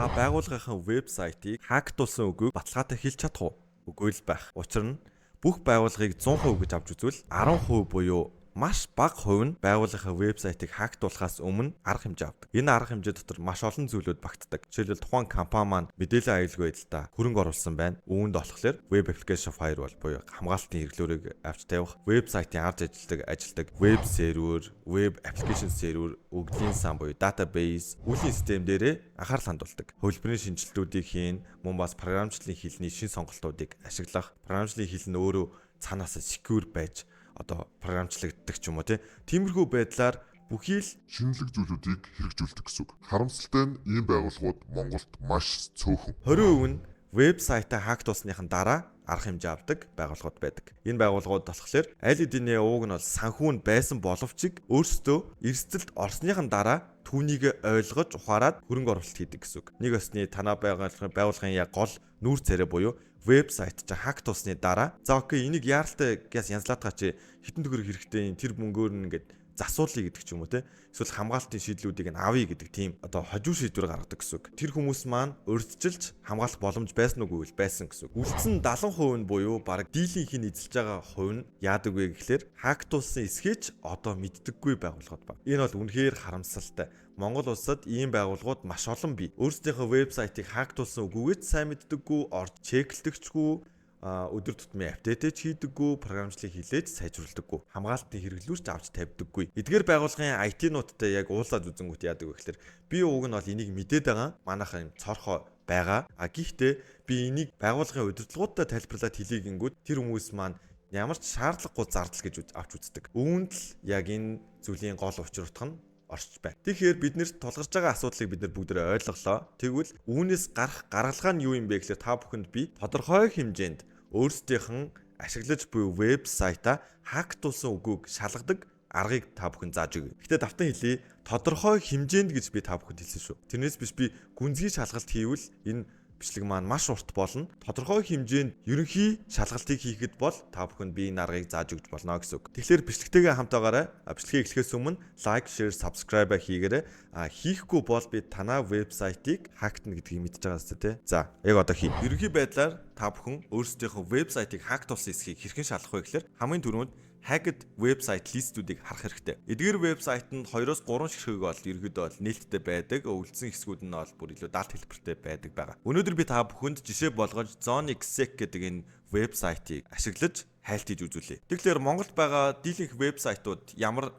Та байгууллагын вебсайтыг хактуулсан үгийг баталгаатай хэлж чадах уу? Үгүй л байх. Учир нь бүх байгууллагыг 100% гэж авч үзвэл 10% буюу маш бага хувь нь байгууллагын вебсайтыг хактуулахаас өмнө арга хэмжээ авдаг. Энэ арга хэмжээ дотор маш олон зүйлүүд багтдаг. Жишээлбэл тухайн компани маань мэдээлэл аюулгүй байдлаа хөрөнгө оруулсан байна. Үүнд болохоор web application firewall буюу хамгаалтын хэрэглүүрийг авч тавих, вебсайтын арж ажилладаг веб сервер, web application server, өгдлийн сан буюу database, үлийн систем дээрээ анхаарал хандуулдаг. Хөлбөрийн шинжилтүүдийг хийн, мөн бас програмчлалын хэлний шин сонголтуудыг ашиглах, програмчлалын хэл нь өөрөө цаанаас secure байж програмчлагддаг ч юм уу тиймэрхүү байдлаар бүхий л шинэлэг зүйлүүдийг хэрэгжүүлдэг гэсэн үг. Харамсалтай нь ийм байгууллагууд Монголд маш цөөхөн. 20% нь вебсайтаа хактуулсныхан дараа арга хэмжээ авдаг байгууллагууд байдаг. Энэ байгууллагууд болохоор аль хэдийн ууг нь бол санхүүнд байсан боловч өөрсдөө эрсдэлд орсныхан дараа түүнийг ойлгож ухаарад хөрөнгө оруулалт хийдэг гэсэн үг. Нэг осны танаа байгууллагын яг гол нүүр царай буюу вебсайт чи хактуулсны дараа за окей энийг яаралтай гэс янзлаатгаа чи хитэн төгрөг хэрэгтэй тэр мөнгөөр нь ингээд засуулъя гэдэг ч юм уу эсвэл хамгаалтын шийдлүүдийг нь авъя гэдэг тийм хожуу шийдвэр гаргадаг гэсэн үг. Тэр хүмүүс маань урьдчилж хамгаалах боломж байсан уугүй л байсан гэсэн үг. Үлдсэн 70% нь буюу бараг дийлийнх нь эзэлж байгаа хувь нь яадаг вэ гэхлээр хактуулсан эсхийч мэддэггүй байгууллагууд ба. Энэ бол үнэхээр харамсалтай. Монгол улсад ийм байгууллагууд маш олон бий. Өөрсдийнхөө вебсайтыг хактуулсан үгүйгээ сайн мэддэггүй, орж чеклдэгчгүй, өдөр тутмын апдейтэж хийдэггүй, програмчлалыг хилээд сайжруулдаггүй, хамгаалтын хэрэглүүрч авч тавьдаггүй. Эдгээр байгууллагын IT-нуудтай яг уулзаад үзэнгүүт яадаг вэ гэхээр би уг нь бол энийг мэдээд байгаа. Манайхан цорхоо байгаа. Гэхдээ би энийг байгууллагын удирдлагуудтай тайлбарлаад хэлье гингүүд тэр хүмүүс маань ямар ч шаардлагагүй зардал гэж авч үздэг. Үүнд л яг энэ зүйлийн гол учир утга нь орч байна. Тэгэхээр биднэрт тулгарч байгаа асуудлыг бид нар бүгдээ ойлголоо. Тэгвэл үүнээс гарах гаргалгаа нь юу юм бэ гэхээр та бүхэнд би тодорхой хэмжээнд өөрсдийнх нь ашиглаж буй вебсайтаа хактуулсан үгүйг шалгадаг аргыг та бүхэн зааж өгье. Гэхдээ давтан хэлье, тодорхой хэмжээнд гэж би та бүхэнд хэлсэн шүү. Тэрнээс биш би гүнзгий шалгалт хийвэл энэ бичлэг маань маш урт болно. Тодорхой хэмжээнд ерөнхий шалгалтыг хийхэд бол та бүхэнд би энэ аргыг зааж өгч болно гэсэн үг. Тэгэхээр бичлэгтэйгээ хамтаагаарай. Бичлэгийг эхлэхээс өмнө лайк, шеэр, сабскрайб хийгээрэй. Хийхгүй бол би танаа вебсайтыг хактна гэдгийг мэдчихэж байгаа зү тэ. За, яг одоо хий. Ерөнхий байдлаар та бүхэн өөрсдийнхөө вебсайтыг хактуулсан эсхийг хэрхэн шалгах вэ гэхээр хамгийн түрүүнд hacked вебсайт листүүдийг харах хэрэгтэй. Эдгээр вебсайтанд 2-3 ширхэг бол ерөөдөө бол нээлттэй байдаг. Өвлдсөн хэсгүүд нь бол бүр илүү даалт хэлбэртэй байдаг байгаа. Өнөөдөр би та бүхэнд жишээ болгож Zone-Exec гэдэг энэ вебсайтыг ашиглаж хайлт хийж үзүүлье. Тэгэхээр Монголд байгаа дийлэнх вебсайтууд ямар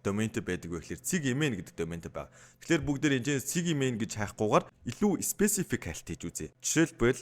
доментэй байдаг вэ гэхээр cig-email гэдэг доментэй байгаа. Тэгэхээр бүгдээр энэ cig-email гэж хайхгүйгээр илүү specific хайлт хийж үзье. Жишээлбэл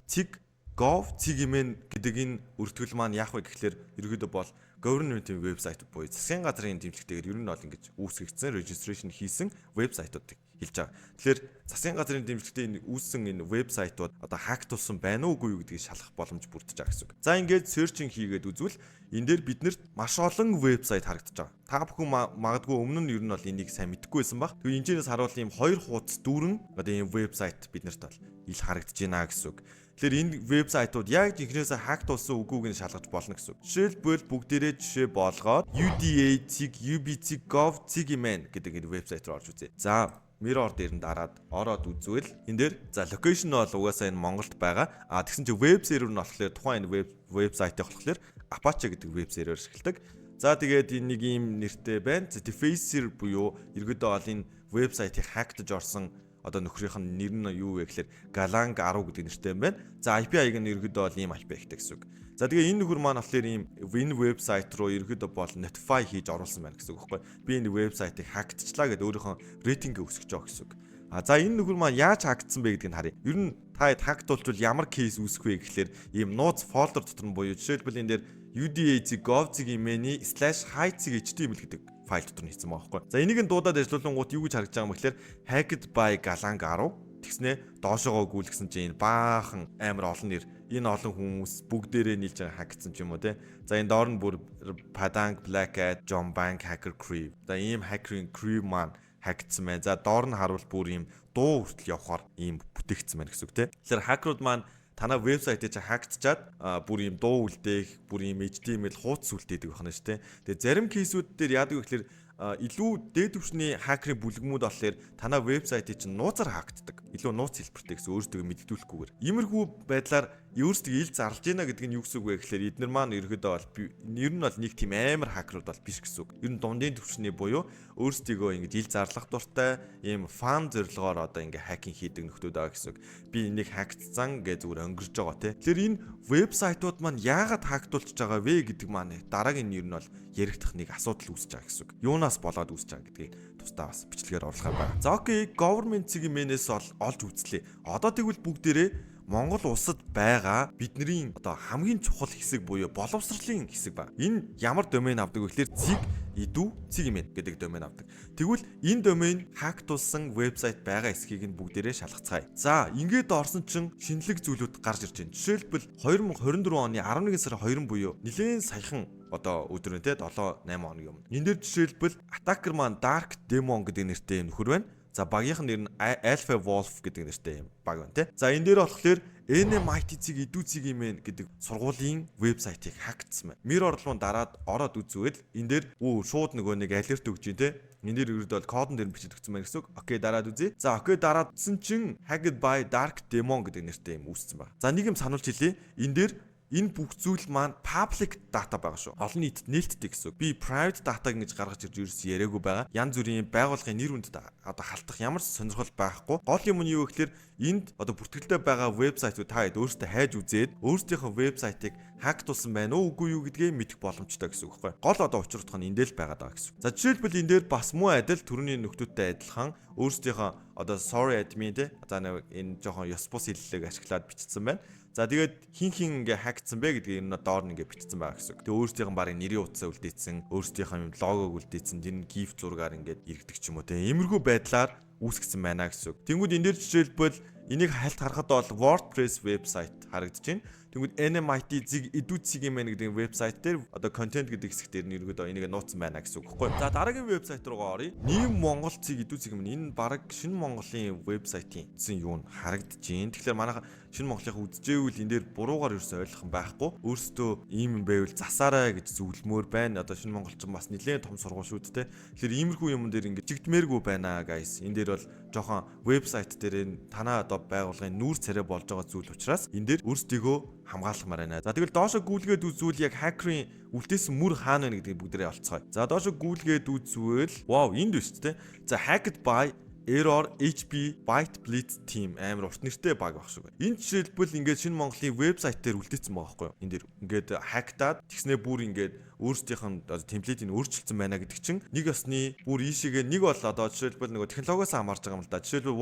cig.gov.cig-email гэдэг энэ өртгөл маань яах вэ гэхлээр ерөөдөө бол government-ийн вебсайт буюу засгийн газрын дэмжлэгтэйгээр ер нь бол ингэж үүсгэгдсэн, registration хийсэн вебсайтуудыг хэлж байгаа. Тэгэхээр засгийн газрын дэмжлэгтэй үүссэн энэ вебсайтууд хактуулсан байна уугүй юу гэдгийг шалгах боломж бүрдэж байгаа гэсэн үг. За ингээд searching хийгээд үзвэл энэ дээр биднэрт маш олон вебсайт харагдаж байгаа. Та бүхэн магадгүй өмнө нь ер нь бол энийг сайн мэдэхгүй байсан баг. Тэгвэл энэчнээс харуул ийм хоёр хуудас дүүрэн ийм вебсайт биднэрт бол ил харагдаж байна гэсэн үг. Тэгэхээр энэ вебсайтууд яг жинхнээсээ хактуулсан үгүйг нь шалгаж болно гэсэн үг. Жишээлбэл бүгдээрээ жишээ болгоод UDA, CIG, UBC, Gov, cig-email гэдэг энэ вебсайт руу орж үзье. За Mirror дээр нь дараад ороод үзвэл энэ дээр за локейшн нь бол угаасаа энэ Монголд байгаа. Тэгсэн чинь веб сервер нь болохоор тухайн энэ вебсайтыг болохоор Apache гэдэг веб сервер ашигладаг. За тэгээд энэ нэг ийм нэртэй байна. Defacer буюу ерөөдөө бол энэ вебсайтыг хактаж орсон нөхрийнх нь нэр нь юу вэ гэхээр Galang 10 гэдэг нэртэй юм байна. За IP аяг нь ерөөдөө бол ийм IP ихтэй гэсэн үг. За тэгээ энэ нөхөр маань болохоор ийм энэ вебсайт руу ерөөдөө бол notify хийж оруулсан байна гэсэн үг байхгүй. Би энэ вебсайтыг хактчлаа гэдээ өөрийнхөө рейтингээ өсгөж байгаа гэсэн үг. За энэ нөхөр маань яаж хактсан бэ гэдгийг харъя. Ер нь та хактуулчвал ямар кейс үүсэх вэ гэхлээр ийм нууц фолдер дотор нь буюу жишээлбэл энэ дээр UDAG.gov.cig-email-hi.cig.html гэдэг файл дотор нь хийсэн байгаа байхгүй. За энийг нь дуудаад ажиллуулангууд юу гэж харагдаж байгаа юм бэ гэхээр hacked by Galang 10 тэгснэ доошоогоо гүйлгсэн чинь энэ баахан амар олон нэр энэ олон хүмүүс бүгдээрээ нийлж байгаа хактсан ч юм уу те. За энэ доор нь бүр Padang, Black Hat, John Bank, Hacker Crew. За ийм Hacker Crew маань хактсан байна. За доор нь харуул бүр ийм дуу хүртэл явахаар ийм бүтээгдсэн байна гэсэн үг те. Тэгэхээр хакерууд маань танаа вебсайтыг хактчаад бүр ийм дуу үлдээх, бүр ийм HTML хуудас үлдээдэг байна шүү дээ. Тэгээ зарим кейсүүд дээр яадаг вэ гэхээр илүү дээд түвшний хакерын бүлгэмүүд болохоор танаа вебсайтыг чинь нууцаар хаагддаг. Илүү нууц хэлбэртэй гэсэн өөрсдөө мэддүүлэхгүйгээр. Иймэрхүү байдлаар өөрсдөө ил зарлж гинэ гэдэг нь юу гэсэн үг вэ гэхээр эдгээр маань ерөөдөө бол ер нь бол нэг тийм амар хакерууд бол биш гэсэн үг. Ер нь дундын түвшний буюу өөрсдийгөө ингэж ил зарлах дуртай ийм фан зорилгоор одоо ингэ хакинг хийдэг нөхдүүд байгаа гэсэн үг. Би энийг хактцсан гэж зүгээр өнгөрж байгаа тий. Тэгэхээр энэ вебсайтууд маань яагаад хактуулж байгаа вэ гэдэг маань дараагийн нь ер нь бол яригдах нэг асуудал үүсэж байгаа гэсэн үг. Юунаас болоод үүсэж байгаа гэдгийг тусдаа бас бичлэгээр оруулахаар байна. За окей, government цэгийн мэнээс олж үзлээ. Одоо тэгвэл бүгдээрээ Монгол улсад байгаа бидний одоо хамгийн чухал хэсэг буюу боловсролын хэсэг ба. Энэ ямар домен авдаг вэ гэхээр цэг гэдэг домен авдаг. Тэгвэл энэ домен хактуулсан вебсайт байгаа эсхийг нь бүгдээрээ шалгацгаая. За, ингээд орсон чинь шинэлэг зүйлүүд гарч ирж байна. Жишээлбэл 2024 оны 11 сарын 2 буюу нэлээд саяхан одоо өдөр нь те 7-8 хоногийн өмнө. Энд дээр жишээлбэл attacker маань Dark Demon гэдэг нэртэй юм нөхөр байна. За, багийнх нь нэр нь Alpha Wolf гэдэг нэртэй юм баг байна те. За, энэ дээр болохоор NMIT цэг идүү цэг юм ээ гэдэг сургуулийн вебсайтыг хактсан байна. Мир орлогын дараад ороод үзвэл энэ дээр шууд нөгөө нэг алерт өгч дээ. Энэ дээр ерөөдөө кодон дээр бичигдсэн байна гэсэн үг. Окей, дараад үзье. За, окей, дараадсан чинь Hacked by Dark Demon гэдэг нэртэй юм үүссэн байна. За, нэг юм сануулж хэлье. Энэ дээр энэ бүх зүйл маань public data байгаа шүү. Олон нийтэд нээлттэй гэсэн үг. Би private data гэж гаргаж ирж ерөөс яриаггүй байгаа. Янз бүрийн байгууллагын нэр хүнд одоо халтах ямар ч сонирхол байхгүй. Гол юм нь юу гэхээр энд одоо бүртгэлтэй байгаа вебсайтууд та хэд өөртөө хайж үзээд өөрсдийнхөө вебсайтыг хактуулсан байна уу үгүй юу гэдгээ мэдэх боломжтой гэсэн үг байхгүй. Гол одоо учир утга нь эндээ л байгаад байгаа гэсэн. За, жишээлбэл энэ дээр бас муу адил төрөний нөхдүүдтэй адилхан өөрсдийнхөө одоо sorry admin те за энэ жоохон ёс бус хэллэгийг ашиглаад бичсэн байна. За, тэгээд хин ингээ хактсан бэ гэдгийг энэ доор нь ингээ бичсэн байгаа гэсэн. Тэгээ өөрсдийнх нь багын нэрийн утсаа үлдээсэн, өөрсдийнх нь логог үлдээсэн, тэр нь гиф зургаар ингээ иргэдэг ч юм уу те. Иймэрхүү байдлаар үүсгэсэн байна гэсэн. Тэнгүүд энэ дээр жишээлбэл энийг хальт харахад бол WordPress вебсайт харагдаж байна. Тэнгүүд NMIT зэг идүү цэг юм байна гэдэг вебсайт дээр одоо контент гэдэг хэсэг дээр нэргөөд энийг нууцсан байна гэсэн үг хэвгүй. За, дараагийн вебсайт руугаа оръё. Нийгэм Монгол цэг идүү цэг юм. Энэ баг шинэ Монголын вебсайтын гэсэн юу н харагдаж байна. Тэгэхээр манайха шинэ Монголынхаа үзжээвэл энэ дээр буруугаар ерөөсөй ойлгох байхгүй. Өөрөөсөө ийм юм байвал засаарай гэж зөвлөмөр байна. Одоо шинэ монголчин бас нэлээд том сургууль шүү дээ. Тэгэхээр иймэрхүү юм дээр ингэ жигдмээргүй байна guys. Энэ дээр бол жоохон вебсайт дээр танаа одоо байгууллагын нүүр царай болж байгаа зүйл учраас энэ дээр өөрсдийгөө хамгаалахмаар байна. За, тэгвэл доошо гүйлгээд үзвэл яг хакерын үлдээсэн мөр хаана байна гэдгийг бүгдээрээ олцгоё. За, доошо гүйлгээд үзвэл энд биш үү те. За, hacked by Error HP Byte Blitz Team амар урт нэртэй баг баг шүү. Энэ жишээлбэл ингээд шинэ Монголын вебсайт дээр үлдээсэн байгаа байхгүй юу? Энэ дээр ингээд хактаад тэгснээ бүр ингээд өөрсдийнх нь темплейтийг өөрчилсөн байна гэдэг чинь нэг ёсны бүр ийшээгээ нэг бол одоо жишээлбэл нөгөө технологиос хамаарч байгаа юм л да. Жишээлбэл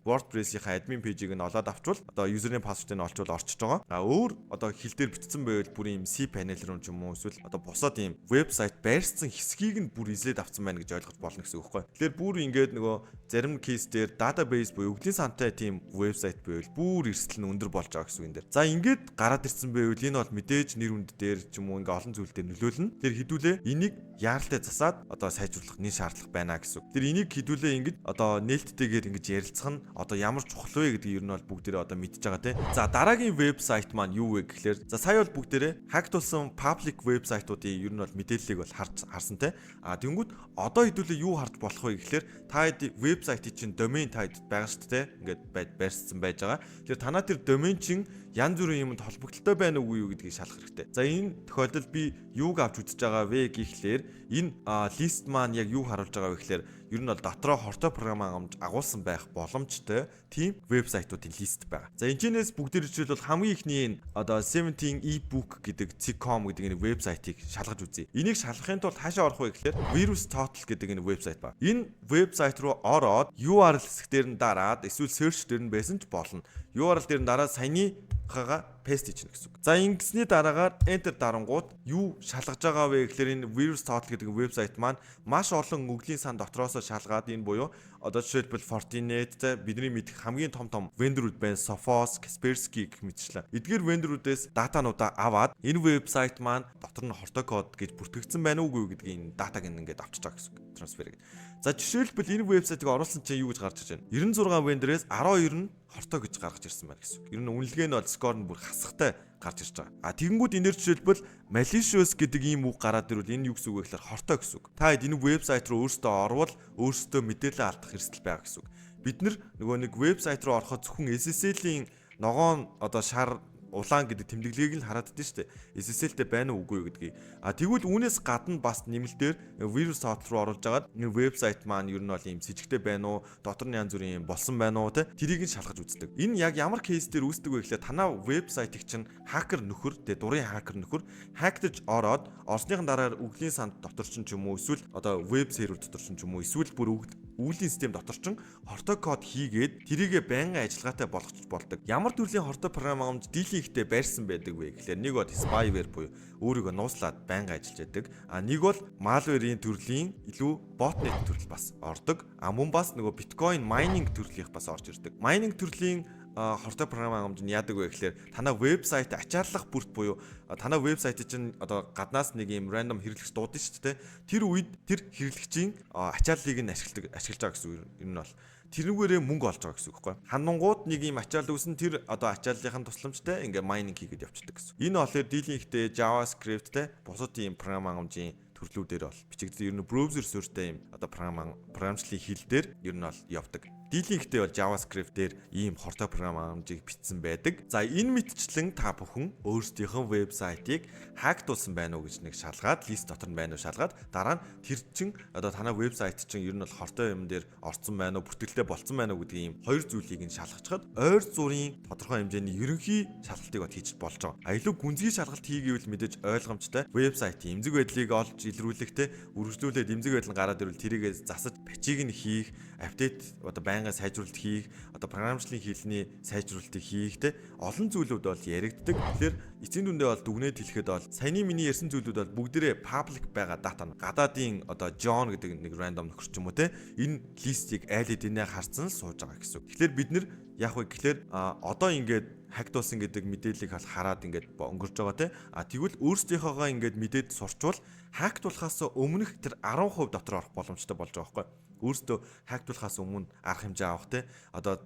WordPress-ийн админ пэйжийг нь олоод авчвал одоо юзерийн пассвордыг нь олчвал орчиж байгаа. Өөр одоо хэл дээр бичсэн байвал бүр ийм C panel руу ч юм уу эсвэл одоо бусад ийм вебсайт байрсан хэсгийг нь бүр излээд авсан байна гэж ойлгож болно гэсэн үг байхгүй. Тэгэхээр бүр ингээд нөгөө зарим кейс дээр database буюу өвлийн сантай тийм вебсайт байвал бүр эрсдэл нь өндөр болж байгаа гэсэн үг энэ дээр. За, ингээд гараад ирсэн байвал энэ бол мэдээж нэр хүнд дээр ч юм уу ингээ олон зүйл дээр нөлөөлнө. Тэр хідүүлээ энийг яаралтай засаад одоо сайжруулах нэг шаардлага байна гэсэн үг. Тэр энийг хідүүлээ ингэж одоо нээлттэйгээр ингэж ярилцах нь одоо ямар чухал вэ гэдгийг ер нь бол бүгдээрээ одоо мэдж байгаа тийм. За, дараагийн вебсайт маань юу вэ гэхээр за сая бол бүгдээрээ хактуулсан public вебсайтуудын ер нь бол мэдээллийг бол харсан тийм. Тэнгүүд одоо хідүүлээ юу харж болох вэ гэхээр та вебсайтын чинь домен тайд байгаа шүү дээ. Ингээд байршсан байж байгаа. Тэгэхээр танаа тэр домен чинь янз бүрийн юмд холбогдолтой байна уугүй юу гэдгийг шалгах хэрэгтэй. За, энэ тохиолдолд би юуг авч үзэж байгаа вэ гэхлээр энэ лист маань яг юу харуулж байгаа вэ гэхлээр ер нь бол дотроо хортой програм агуулсан байх боломжтой тийм вебсайтуудын лист байгаа. За, энэчнээс бүгдээр жишээлбэл хамгийн ихний энэ одоо 17 ebook гэдэг Cicom гэдэг энэ вебсайтыг шалгаж үзье. Энийг шалгахын тулд хаашаа орох вэ гэхлээр Virus Total гэдэг энэ вебсайт байна. Энэ вебсайт руу ороод URL хэсгээр нь дараад эсвэл search дээр нь байсан ч болно. URL дээр нь дараад саяны хага paste хийчихнэ гэсэн үг. За, ингэсний дараагаар enter дарангууд юу шалгаж байгаа вэ гэхээр энэ Virus Total гэдэг вебсайт маань маш олон өглийн сан дотроос шалгаад энэ буюу одоо жишээлбэл Fortinet бидний мэдэх хамгийн том вендоруд байна. Sophos, Kaspersky гэх мэтчлэн. Эдгээр вендорудээс датануудаа аваад энэ вебсайт маань дотор нь хортой код гэж бүртгэгдсэн байна уугүй гэдгийг энэ датаг ингээд авчиж байгаа гэсэн үг. Трансфер гэж. За, жишээлбэл энэ вебсайтыг оруулсан чинь юу гэж гарч иж байна? 96 вендорээс 12 нь хортой гэж гаргаж ирсэн байна гэсэн үг. Ер нь үнэлгээ нь бол скор нь бүр хасахтай гарч ирж байгаа. Тэгэнгүүт энээр жишээлбэл malicious гэдэг ийм үг гараад ирвэл энэ юу гэсэн үг вэ гэхээр хортой гэсэн үг. Та хэд энэ вебсайт руу өөрсдөө орвол өөрсдөө мэдээлэл алдах эрсдэл байгаа гэсэн үг. Бид нөгөө нэг вебсайт руу ороход зөвхөн SSL-ийн ногоон шар улаан гэдэг тэмдэглэгийг л хараад дэж штэ. SSL-тэй байна уу үгүй юу гэдгийг. Тэгвэл үүнээс гадна бас нэмэлтээр вирус хот руу оруулж агаад энэ вебсайт маань ер нь бол ийм с ิจ гтэй байна уу, дотор нь янз бүрийн болсон байна уу тэрийг нь шалгаж үздэг. Энэ яг ямар кейс дээр үүсдэг вэ гэхлээр танаа вебсайтыг чинь хакер нөхөр, дурын хакер нөхөр хактж ороод орсныхан дараа үглийн санд дотор ч юм уу эсвэл веб сервер дотор ч юм уу эсвэл бүр үүлгийн систем дотор ч хортой код хийгээд тэрийгэ байнгын ажиллагаатай болгож болдог. Ямар төрлийн хортой програм хангамж дийлэнхтэй байрсан байдаг вэ гэхлээр нэг бол spyware буюу өөрийгөө нууцлаад байнга ажиллаж байдаг. Нэг бол malware-ийн төрлийн илүү botnet төрөл бас ордог. Мөн бас нөгөө Bitcoin mining төрлийнх бас орж ирдэг. Mining төрлийн хортой програм хангамж нь яадаг вэ гэхлээр танаа вебсайт ачааллах бүрт буюу танаа вебсайт чинь гаднаас нэг юм random хэрэглэгч дуудана шүү дээ. Тэр үед тэр хэрэглэгчийн ачааллыг нь ашиглаж байгаа гэсэн үг юм бол тэрнүүгээрээ мөнгө олж байгаа гэсэн үг байхгүй. Ханангууд нэг юм ачаал үүсэн тэр ачааллынхаа тусламжтай ингээ майнинг хийгээд явчихдаг гэсэн. Энэ болохоор дийлэнхтэй JavaScript-тэй бусад ийм програм хангамжийн төрлүүдээр бол бичигдсэн. Ер нь браузер суурьтай ийм програмчлалын хэл дээр ер нь бол явдаг. Дийлэнхтэй бол JavaScript дээр ийм хортой програм хангамжийг бичсэн байдаг. За энэ мэтчлэн та бүхэн өөрсдийнхөө вебсайтыг хактуулсан байна уу гэж нэг шалгаад, лист дотор нь байна уу шалгаад дараа нь тэр чин танай вебсайт чин ер нь бол хортой юм дээр орцсон байна уу, бүртгэлтэй болцсон байна уу гэдэг ийм хоёр зүйлийг нь шалгачаад ойр зургийн тодорхой хэмжээний ерөнхий шалгалтыг бол хийж болж байгаа. Илүү гүнзгий шалгалт хийгээвэл мэдээж ойлгомжтой вебсайтын эмзэг байдлыг олж илрүүлэхтэй үргэлжлүүлээд эмзэг байдал гараад ирвэл тэрийг засаж патчийг нь хийх, апдейт байнга сайжруулалт хийх, програмчлалын хэлний сайжруулалтыг хийх олон зүйлүүд бол яригддаг. Тэгэхээр эцсийн дүндээ бол дүгнээд хэлэхэд бол саяны миний ярьсан зүйлүүд бол бүгдээрээ public байгаа дата нь гадаадын John гэдэг нэг random нөхөр ч юм уу энэ листийг айл эднээ харсан сууж байгаа гэсэн. Тэгэхээр бид нэр яг вэ гэхлээр одоо ингээд хактуулсан гэдэг мэдээллийг хараад ингээд өнгөрч байгаа тэгвэл өөрсдийнхоогоо ингээд мэдээд сурчвал хактуулахаас өмнөх тэр 10% дотор орох боломжтой болж байгаа байхгүй. Өөрсдөө хактуулахаас өмнө арга хэмжээ авах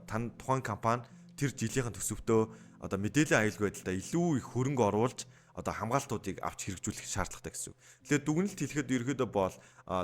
тань тухайн компани тэр жилийн төсөвтөө мэдээллийн аюулгүй байдалтай илүү их хөрөнгө оруулж хамгаалтуудыг авч хэрэгжүүлэх шаардлагатай гэсэн. Тэгэхээр дүгнэлт хэлэхэд ерөөдөө бол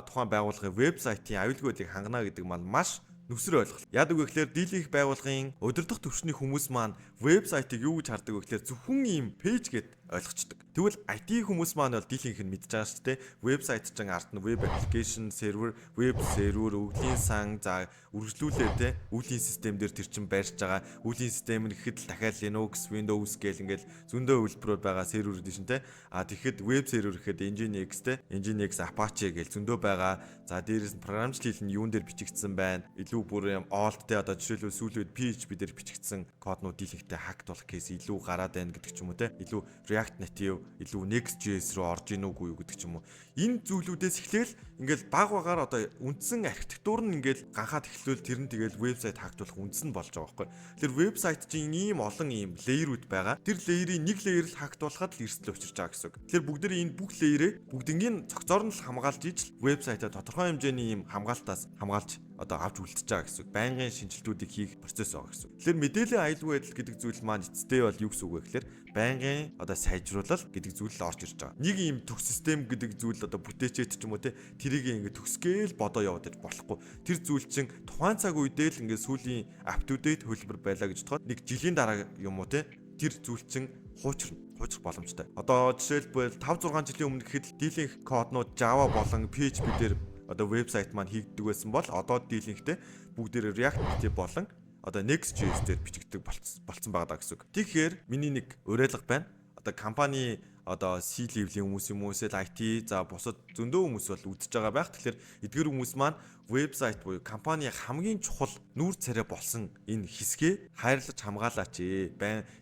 тухайн байгууллагын вебсайтын аюулгүй байдлыг хангана гэдэг маань маш нүсэр ойлголт. Яадаг вэ гэхээр дийлэнх байгууллагын удирдах төвчний хүмүүс маань вебсайтыг юу гэж хардаг вэ гэхээр зөвхөн ийм пэйж гэд ойлгочдөг. Тэгвэл IT хүмүүс маань бол дийлэнх нь мэдж байгаа шүү дээ. Вебсайт чинь ард нь web application server, web server, өвлийн сан за үргэлжлүүлээ өвлийн систем дээр тэр чин байрч байгаа. Өвлийн систем нь гэхэд л дахиад Linux, Windows гэл ингээл зөндөө хөлбөрөөр байгаа сервер дээ шин тэгэхэд web server гэхэд Nginx Nginx Apache гэл зөндөө байгаа. За дээрээс нь програмчлал хэл нь юун дээр бичигдсэн байна. Илүү бүр юм alt жишээлбэл сүүлүүд PHP дээр бичигдсэн коднууд дийлэнхтэй хакт болох кейс илүү гараад байна гэдэг ч юм уу илүү React Native илүү Next.js руу орж ийн үгүй юу гэдэг ч юм уу. Энэ зүйлүүдээс эхлээл ингээл баг багаар үндсэн архитектур нь ингээл ганхаад эхлүүл тэр нь тэгэл вебсайт хактуулах үндэс нь болж байгаа байхгүй. Тэр вебсайт чинь ийм олон ийм лейерүүд байгаа. Тэр лейерийн нэг лейер л хактуулахад л эрсдэл учирч байгаа гэсэн үг. Тэгэхээр бүгд энэ бүх лейерээ бүгднийг цогцоор нь л хамгаалж ижил вебсайтаа тодорхой хэмжээний ийм хамгаалтаас хамгаалж авч үлдчихэж байгаа гэсэн үг. Байнгын шинжилтүүдийг хийх процесс байгаа гэсэн үг. Тэгэхээр мэдээллийн аюулгүй байдал гэдэг зүйл маань эцэстээ бол юу гэсэн үг вэ гэхээр байнгын сайжруулал гэдэг зүйл л орж ирж байгаа. Нэг юм төх систем гэдэг зүйл бүтээчээд ч юм уу тэрийг ингээд төгсгээл бодоо яваад иж болохгүй. Тэр зүйл чинь тухайн цаг үедээ л ингээд сүүлийн up to date хөлбөр байлаа гэж бодоход нэг жилийн дараа юм уу тэр зүйл чинь хуучрах боломжтой. Жишээлбэл 5-6 жилийн өмнө гэхэд дийлэнх коднууд Java болон PHP дээр вебсайт маань хийгддэг байсан бол одоо дийлэнхтэй бүгдээр React Native болон Next.js дээр бичигддэг болцсон байгаа гэсэн үг. Тэгэхээр миний нэг уриалга байна. Компани C level-ийн хүмүүс юм уу эсвэл IT за бусад зөндөө хүмүүс бол үзэж байгаа байх. Тэгэхээр эдгээр хүмүүс маань вебсайт буюу компани хамгийн чухал нүүр царай болсон энэ хэсгээ хайрлаж хамгаалаач ээ.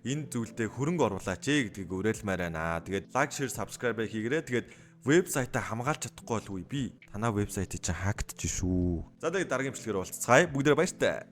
Энэ зүйлдээ хөрөнгө оруулаач ээ гэдгийг уриалмаар байна. Тэгээд лайк, шеэр, subscribe хийгээрэй. Тэгээд вебсайтаа хамгаалж чадахгүй болгүй би танаа вебсайтыг чинь хактж шүү. За тэгээд дараагийн бичлэгээр уулзцгаая. Бүгдээрээ баяртай.